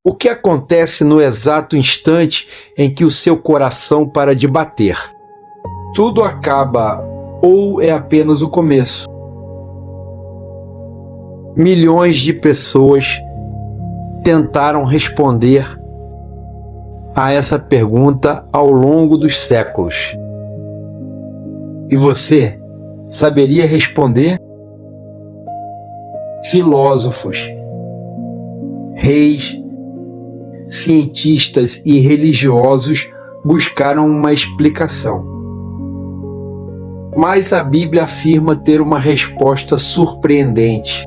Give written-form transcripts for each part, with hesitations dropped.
O que acontece no exato instante em que o seu coração para de bater? Tudo acaba ou é apenas o começo? Milhões de pessoas tentaram responder a essa pergunta ao longo dos séculos. E você saberia responder? Filósofos, reis, cientistas e religiosos buscaram uma explicação. Mas a Bíblia afirma ter uma resposta surpreendente.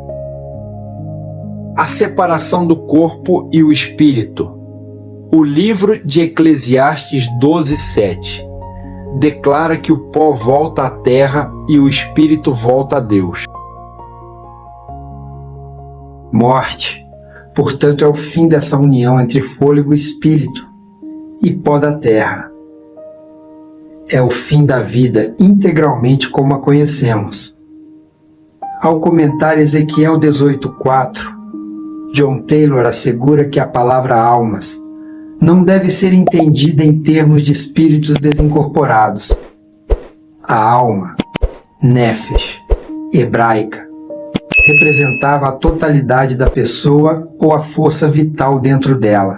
A separação do corpo e o espírito. O livro de Eclesiastes 12:7 declara que o pó volta à terra e o espírito volta a Deus. Morte, portanto, é o fim dessa união entre fôlego e espírito e pó da terra. É o fim da vida integralmente como a conhecemos. Ao comentar Ezequiel 18:4, John Taylor assegura que a palavra almas não deve ser entendida em termos de espíritos desincorporados. A alma, nefesh, hebraica, representava a totalidade da pessoa ou a força vital dentro dela.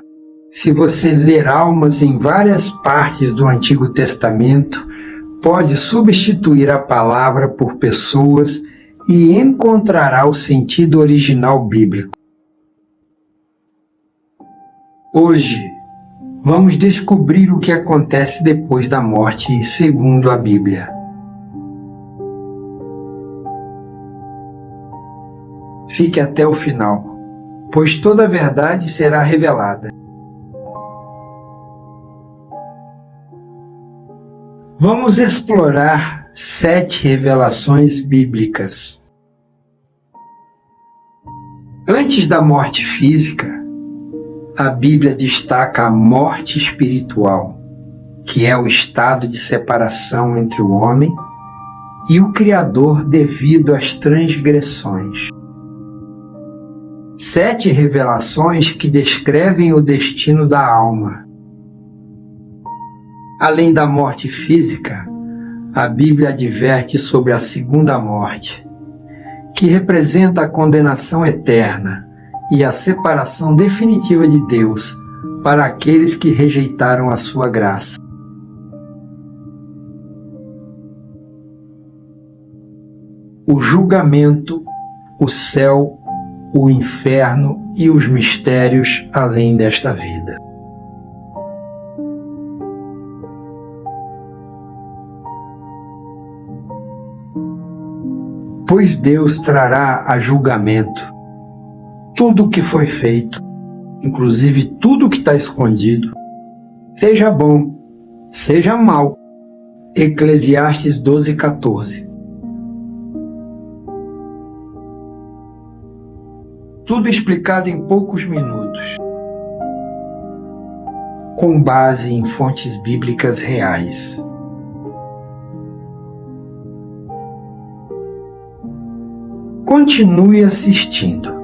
Se você ler almas em várias partes do Antigo Testamento, pode substituir a palavra por pessoas e encontrará o sentido original bíblico. Hoje, vamos descobrir o que acontece depois da morte segundo a Bíblia. Fique até o final, pois toda a verdade será revelada. Vamos explorar 7 revelações bíblicas. Antes da morte física, a Bíblia destaca a morte espiritual, que é o estado de separação entre o homem e o Criador devido às transgressões. 7 revelações que descrevem o destino da alma. Além da morte física, a Bíblia adverte sobre a segunda morte, que representa a condenação eterna e a separação definitiva de Deus para aqueles que rejeitaram a sua graça. O julgamento, o céu, o inferno e os mistérios além desta vida. Pois Deus trará a julgamento tudo o que foi feito, inclusive tudo o que está escondido, seja bom, seja mal. Eclesiastes 12:14. Tudo explicado em poucos minutos, com base em fontes bíblicas reais. Continue assistindo.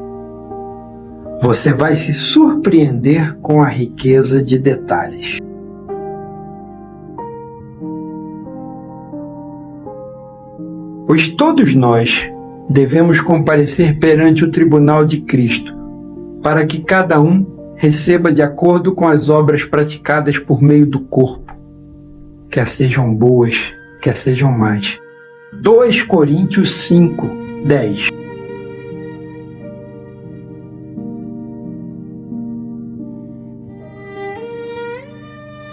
Você vai se surpreender com a riqueza de detalhes. Pois todos nós devemos comparecer perante o tribunal de Cristo, para que cada um receba de acordo com as obras praticadas por meio do corpo, quer sejam boas, quer sejam más. 2 Coríntios 5:10.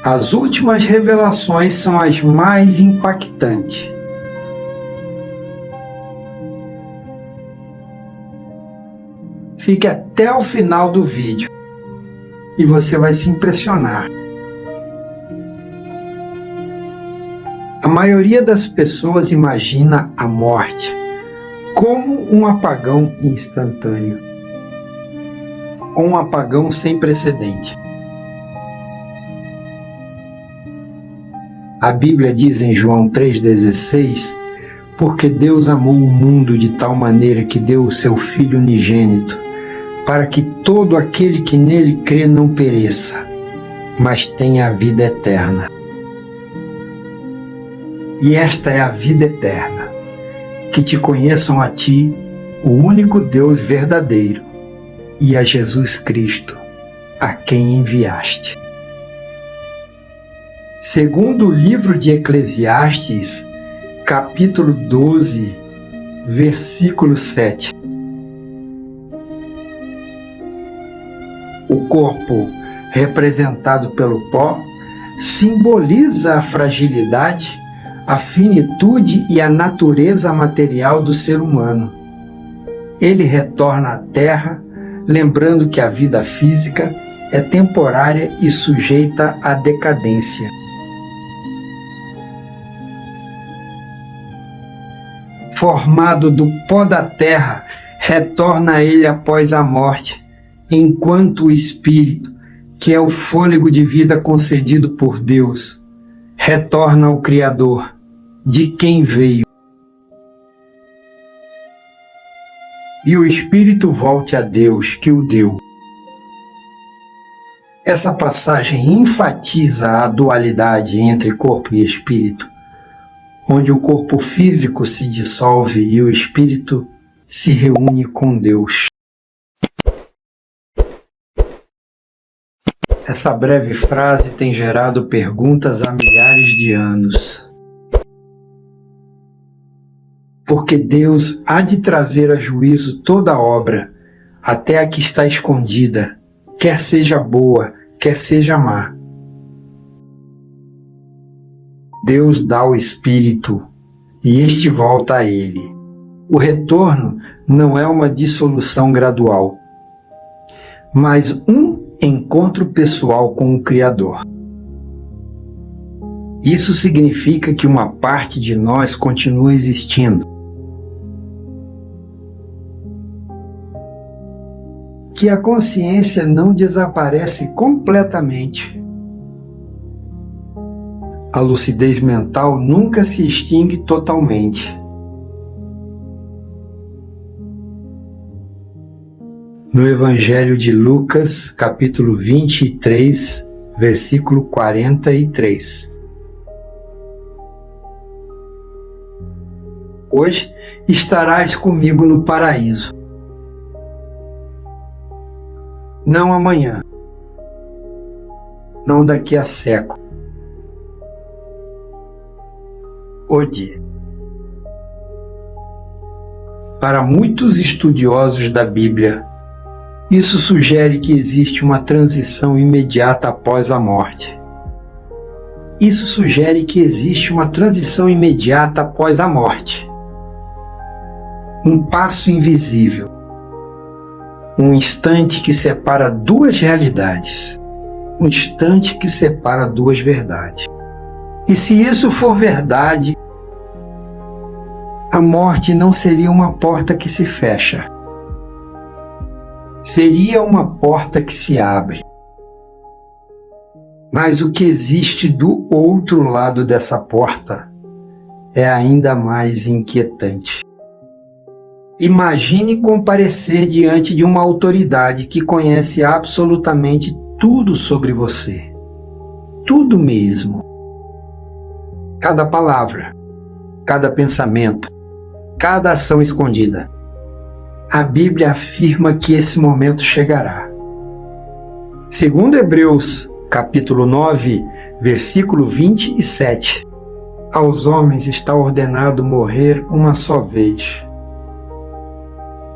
As últimas revelações são as mais impactantes. Fique até o final do vídeo e você vai se impressionar. A maioria das pessoas imagina a morte como um apagão instantâneo, ou um apagão sem precedente. A Bíblia diz em João 3,16, porque Deus amou o mundo de tal maneira que deu o seu Filho unigênito, para que todo aquele que nele crê não pereça, mas tenha a vida eterna. E esta é a vida eterna, que te conheçam a ti, o único Deus verdadeiro, e a Jesus Cristo, a quem enviaste. Segundo o livro de Eclesiastes, capítulo 12, versículo 7. O corpo, representado pelo pó, simboliza a fragilidade, a finitude e a natureza material do ser humano. Ele retorna à terra, lembrando que a vida física é temporária e sujeita à decadência. Formado do pó da terra, retorna ele após a morte, enquanto o espírito, que é o fôlego de vida concedido por Deus, retorna ao Criador, de quem veio. E o espírito volte a Deus, que o deu. Essa passagem enfatiza a dualidade entre corpo e espírito, onde o corpo físico se dissolve e o espírito se reúne com Deus. Essa breve frase tem gerado perguntas há milhares de anos. Porque Deus há de trazer a juízo toda obra, até a que está escondida, quer seja boa, quer seja má. Deus dá o Espírito, e este volta a Ele. O retorno não é uma dissolução gradual, mas um encontro pessoal com o Criador. Isso significa que uma parte de nós continua existindo, que a consciência não desaparece completamente. A lucidez mental nunca se extingue totalmente. No Evangelho de Lucas, capítulo 23, versículo 43. Hoje estarás comigo no paraíso. Não amanhã, não daqui a século. O dia. Para muitos estudiosos da Bíblia, isso sugere que existe uma transição imediata após a morte. Isso sugere que existe uma transição imediata após a morte. Um passo invisível. Um instante que separa duas realidades. Um instante que separa duas verdades. E se isso for verdade, a morte não seria uma porta que se fecha. Seria uma porta que se abre. Mas o que existe do outro lado dessa porta é ainda mais inquietante. Imagine comparecer diante de uma autoridade que conhece absolutamente tudo sobre você. Tudo mesmo. Cada palavra, cada pensamento, cada ação escondida. A Bíblia afirma que esse momento chegará. Segundo Hebreus, capítulo 9, versículo 27, aos homens está ordenado morrer uma só vez.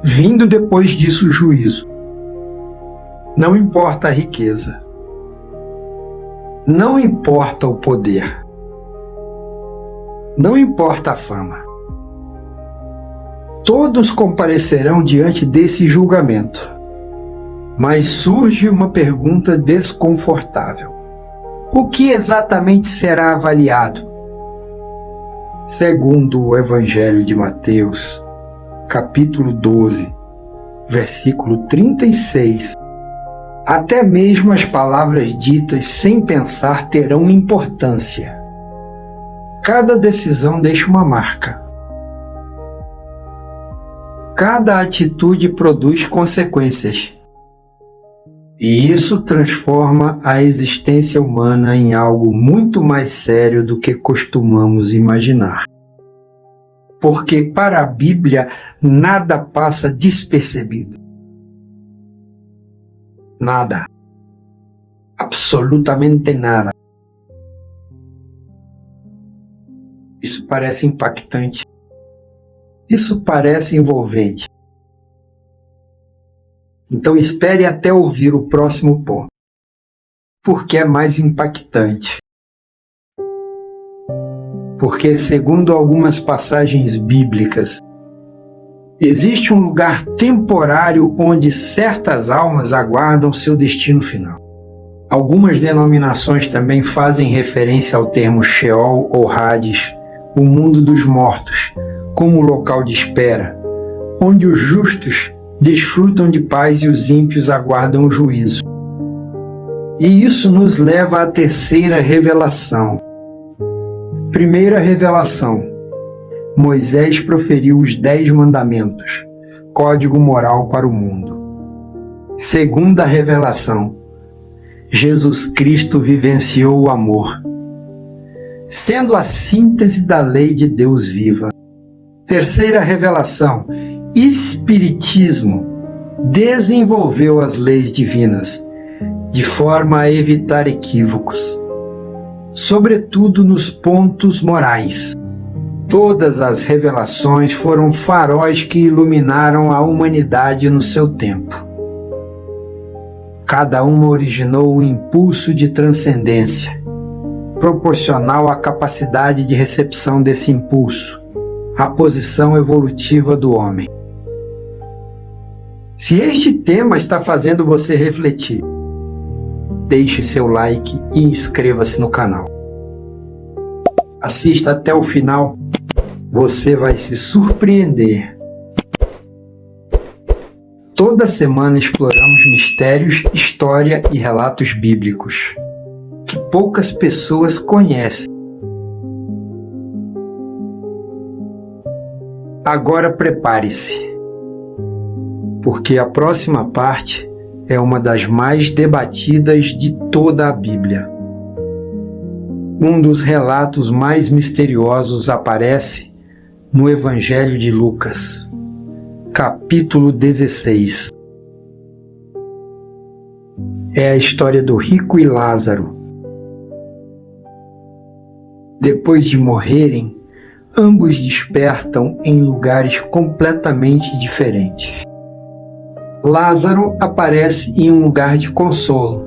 Vindo depois disso o juízo. Não importa a riqueza. Não importa o poder. Não importa a fama. Todos comparecerão diante desse julgamento. Mas surge uma pergunta desconfortável. O que exatamente será avaliado? Segundo o Evangelho de Mateus, capítulo 12, versículo 36, até mesmo as palavras ditas sem pensar terão importância. Cada decisão deixa uma marca. Cada atitude produz consequências. E isso transforma a existência humana em algo muito mais sério do que costumamos imaginar. Porque para a Bíblia nada passa despercebido. Nada. Absolutamente nada. Isso parece impactante. Isso parece envolvente. Então espere até ouvir o próximo ponto, porque é mais impactante. Porque, segundo algumas passagens bíblicas, existe um lugar temporário onde certas almas aguardam seu destino final. Algumas denominações também fazem referência ao termo Sheol ou Hades, o mundo dos mortos, como local de espera, onde os justos desfrutam de paz e os ímpios aguardam o juízo. E isso nos leva à terceira revelação. Primeira revelação: Moisés proferiu os 10 mandamentos, código moral para o mundo. Segunda revelação: Jesus Cristo vivenciou o amor, sendo a síntese da lei de Deus viva. Terceira revelação: Espiritismo desenvolveu as leis divinas, de forma a evitar equívocos, sobretudo nos pontos morais. Todas as revelações foram faróis que iluminaram a humanidade no seu tempo. Cada uma originou um impulso de transcendência, proporcional à capacidade de recepção desse impulso, à posição evolutiva do homem. Se este tema está fazendo você refletir, deixe seu like e inscreva-se no canal. Assista até o final, você vai se surpreender. Toda semana exploramos mistérios, história e relatos bíblicos que poucas pessoas conhecem. Agora prepare-se, porque a próxima parte é uma das mais debatidas de toda a Bíblia. Um dos relatos mais misteriosos aparece no Evangelho de Lucas, capítulo 16. É a história do rico e Lázaro. Depois de morrerem, ambos despertam em lugares completamente diferentes. Lázaro aparece em um lugar de consolo.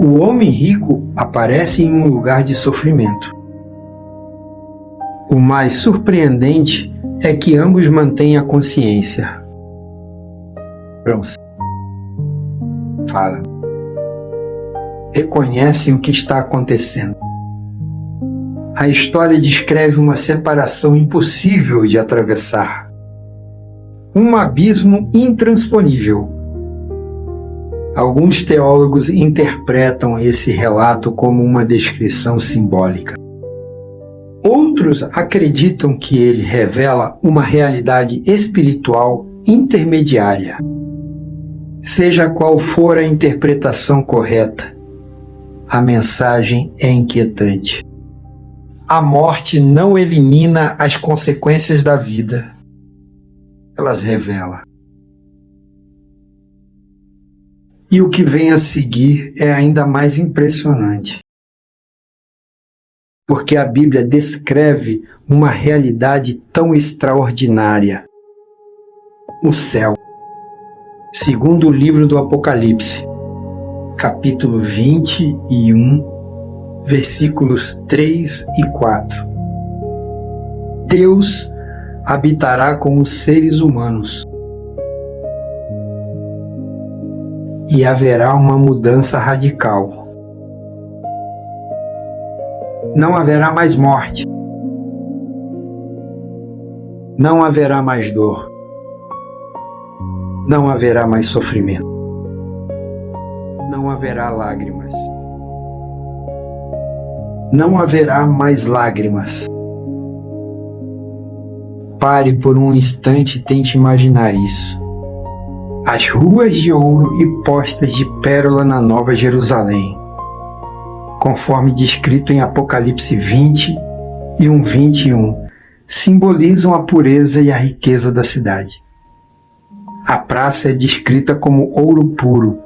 O homem rico aparece em um lugar de sofrimento. O mais surpreendente é que ambos mantêm a consciência. Fala. Reconhecem o que está acontecendo. A história descreve uma separação impossível de atravessar. Um abismo intransponível. Alguns teólogos interpretam esse relato como uma descrição simbólica. Outros acreditam que ele revela uma realidade espiritual intermediária. Seja qual for a interpretação correta, a mensagem é inquietante. A morte não elimina as consequências da vida. Elas revela. E o que vem a seguir é ainda mais impressionante. Porque a Bíblia descreve uma realidade tão extraordinária. O céu. Segundo o livro do Apocalipse, capítulo 21, versículos 3 e 4. Deus habitará com os seres humanos. E haverá uma mudança radical. Não haverá mais morte. Não haverá mais dor. Não haverá mais sofrimento. Não haverá lágrimas. Não haverá mais lágrimas. Pare por um instante e tente imaginar isso. As ruas de ouro e postas de pérola na Nova Jerusalém, conforme descrito em Apocalipse 20 e 1:21, simbolizam a pureza e a riqueza da cidade. A praça é descrita como ouro puro,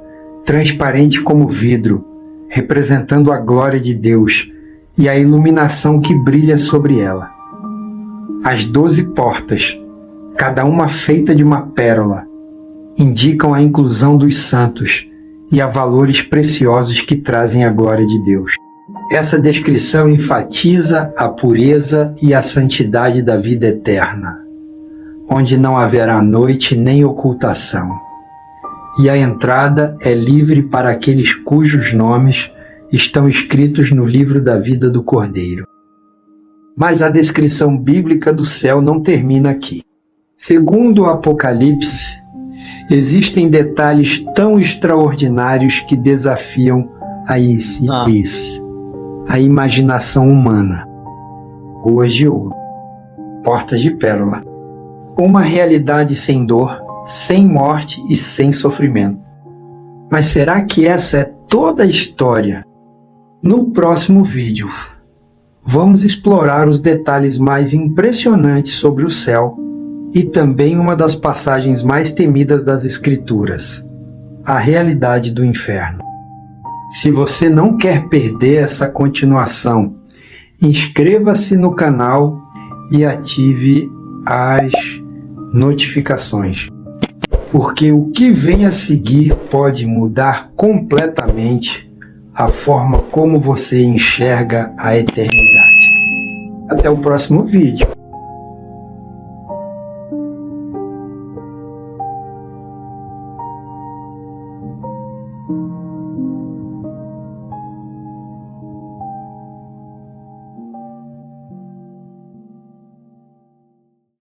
transparente como vidro, representando a glória de Deus e a iluminação que brilha sobre ela. As 12 portas, cada uma feita de uma pérola, indicam a inclusão dos santos e a valores preciosos que trazem a glória de Deus. Essa descrição enfatiza a pureza e a santidade da vida eterna, onde não haverá noite nem ocultação, e a entrada é livre para aqueles cujos nomes estão escritos no livro da vida do Cordeiro. Mas a descrição bíblica do céu não termina aqui. Segundo o Apocalipse, existem detalhes tão extraordinários que desafiam a imaginação humana. Ruas de ouro, portas de pérola, uma realidade sem dor, sem morte e sem sofrimento. Mas será que essa é toda a história? No próximo vídeo, vamos explorar os detalhes mais impressionantes sobre o céu e também uma das passagens mais temidas das Escrituras, a realidade do inferno. Se você não quer perder essa continuação, inscreva-se no canal e ative as notificações, porque o que vem a seguir pode mudar completamente a forma como você enxerga a eternidade. Até o próximo vídeo.